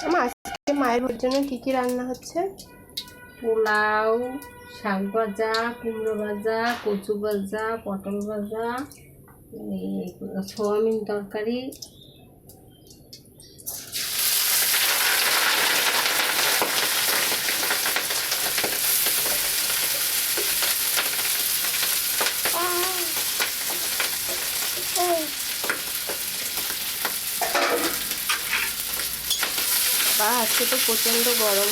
আমার আজকে মায়ের ভোজের জন্য কি কি রান্না হচ্ছে? পোলাও, শাক ভাজা, কুমড়ো ভাজা, কচু ভাজা, পটল ভাজা, সোয়াবিন তরকারি। বা আজকে তো প্রচন্ড গরম।